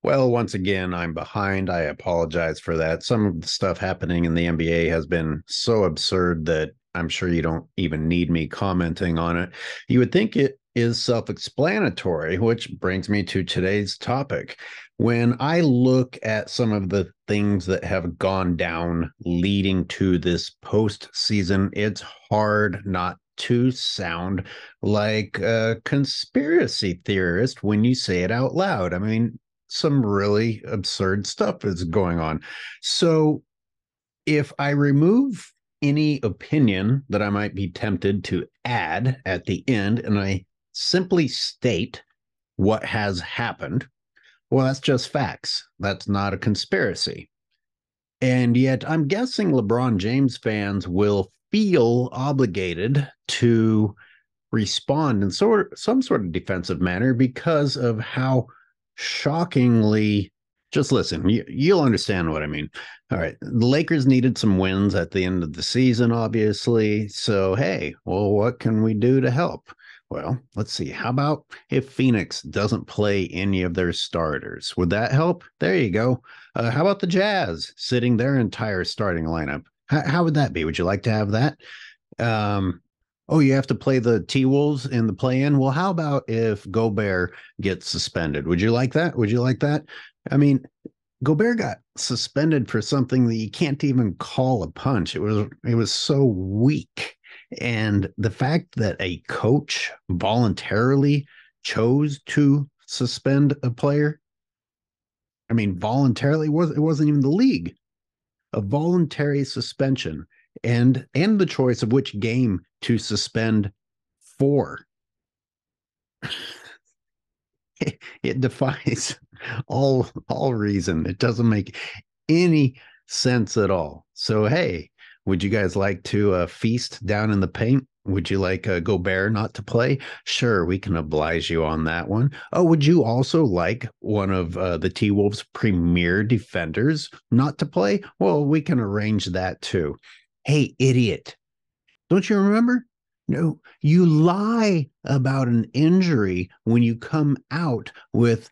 Well, once again, I'm behind. I apologize for that. Some of the stuff happening in the NBA has been so absurd that I'm sure you don't even need me commenting on it. You would think it is self explanatory, which brings me to today's topic. When I look at some of the things that have gone down leading to this postseason, it's hard not to sound like a conspiracy theorist when you say it out loud. I mean, some really absurd stuff is going on. So if I remove any opinion that I might be tempted to add at the end and I simply state what has happened, well, that's just facts. That's not a conspiracy. And yet, I'm guessing LeBron James fans will feel obligated to respond in some sort of defensive manner because of how shockingly, just listen, you'll understand what I mean. All right, the Lakers needed some wins at the end of the season, obviously. So, hey, well, what can we do to help? Well, let's see. How about if Phoenix doesn't play any of their starters? Would that help? There you go. How about the Jazz sitting their entire starting lineup? How would that be? Would you like to have that? Um, oh, you have to play the T Wolves in the play in? Well, how about if Gobert gets suspended? Would you like that? Would you like that? I mean, Gobert got suspended for something that you can't even call a punch. It was so weak. And the fact that a coach voluntarily chose to suspend a player, I mean, voluntarily it wasn't even the league, a voluntary suspension and the choice of which game to suspend for. It defies all reason. It doesn't make any sense at all. So hey, would you guys like to feast down in the paint? Would you like Gobert not to play? Sure, we can oblige you on that one. Oh, would you also like one of the T Wolves' premier defenders not to play? Well, we can arrange that too. Hey, idiot. Don't you remember? No, you lie about an injury when you come out with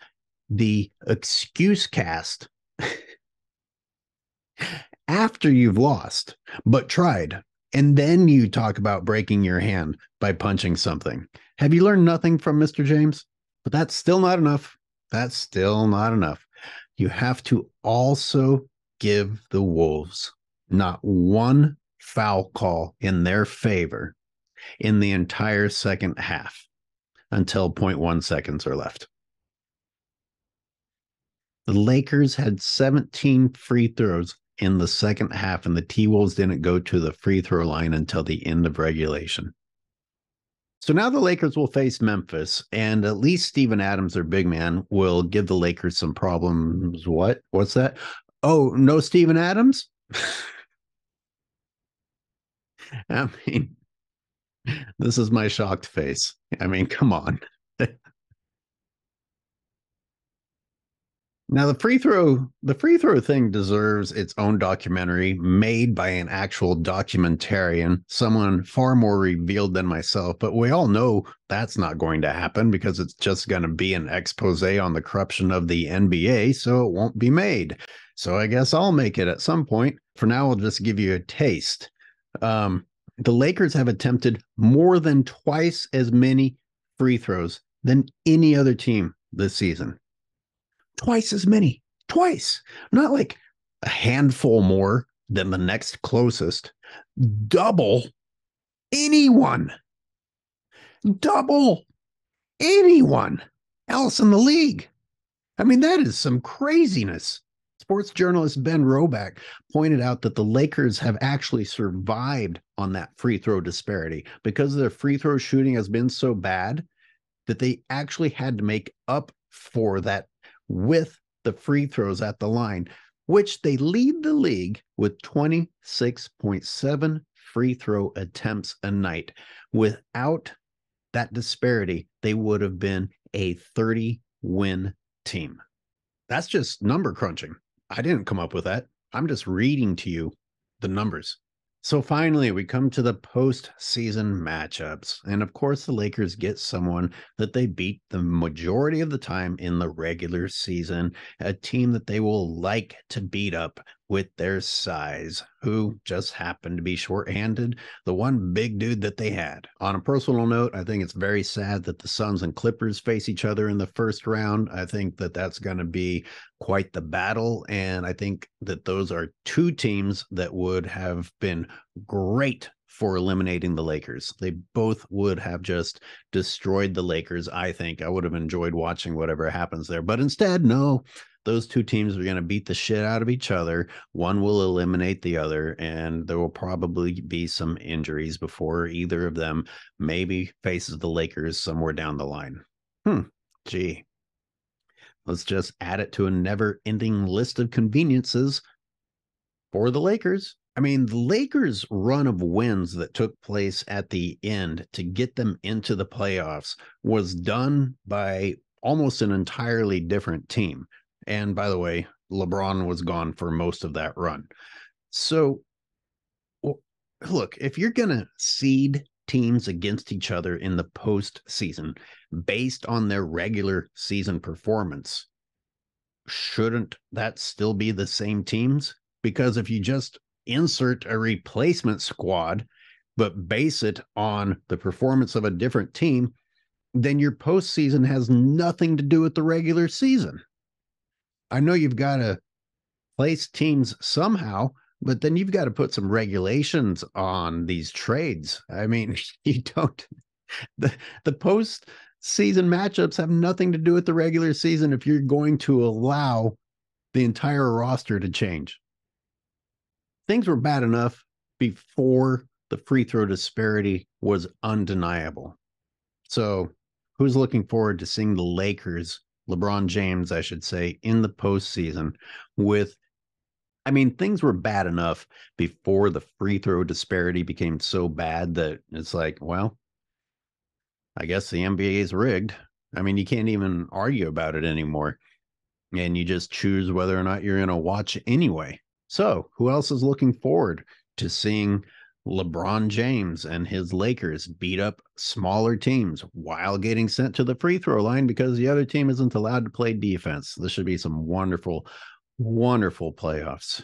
the excuse cast after you've lost, but tried. And then you talk about breaking your hand by punching something. Have you learned nothing from Mr. James? But that's still not enough. That's still not enough. You have to also give the Wolves not one foul call in their favor in the entire second half until zero point 0.1 seconds are left. The Lakers had 17 free throws in the second half, and the T Wolves didn't go to the free throw line until the end of regulation. So now the Lakers will face Memphis, and at least Steven Adams, their big man, will give the Lakers some problems. What? What's that? Oh, no Steven Adams? I mean, this is my shocked face. I mean, come on. Now the free throw thing deserves its own documentary made by an actual documentarian, someone far more revealed than myself, but we all know that's not going to happen because it's just going to be an expose on the corruption of the NBA, so it won't be made. So I guess I'll make it at some point. For now, I'll just give you a taste. The Lakers have attempted more than twice as many free throws than any other team this season. Twice as many, twice, not like a handful more than the next closest. Double anyone, double anyone else in the league. I mean, that is some craziness. Sports journalist Ben Roback pointed out that the Lakers have actually survived on that free throw disparity because their free throw shooting has been so bad that they actually had to make up for that with the free throws at the line, which they lead the league with 26.7 free throw attempts a night. Without that disparity, they would have been a 30-win team. That's just number crunching. I didn't come up with that. I'm just reading to you the numbers. So finally, we come to the postseason matchups. And of course, the Lakers get someone that they beat the majority of the time in the regular season, a team that they will like to beat up with their size, who just happened to be shorthanded, the one big dude that they had. On a personal note, I think it's very sad that the Suns and Clippers face each other in the first round. I think that that's going to be quite the battle. And I think that those are two teams that would have been great for eliminating the Lakers. They both would have just destroyed the Lakers. I think I would have enjoyed watching whatever happens there. But instead, no, those two teams are going to beat the shit out of each other. One will eliminate the other, and there will probably be some injuries before either of them maybe faces the Lakers somewhere down the line. Gee. Let's just add it to a never ending list of conveniences for the Lakers. I mean, the Lakers' run of wins that took place at the end to get them into the playoffs was done by almost an entirely different team. And by the way, LeBron was gone for most of that run. So, look, if you're going to seed teams against each other in the postseason based on their regular season performance, shouldn't that still be the same teams? Because if you just insert a replacement squad, but base it on the performance of a different team, then your postseason has nothing to do with the regular season. I know you've got to place teams somehow, but then you've got to put some regulations on these trades. I mean, you don't, the post season matchups have nothing to do with the regular season if you're going to allow the entire roster to change. Things were bad enough before the free throw disparity was undeniable. So, who's looking forward to seeing the Lakers, LeBron James, I should say, in the postseason with, I mean, things were bad enough before the free throw disparity became so bad that it's like, well, I guess the NBA is rigged. I mean, you can't even argue about it anymore. And you just choose whether or not you're going to watch anyway. So, who else is looking forward to seeing LeBron James and his Lakers beat up smaller teams while getting sent to the free throw line because the other team isn't allowed to play defense? This should be some wonderful, wonderful playoffs.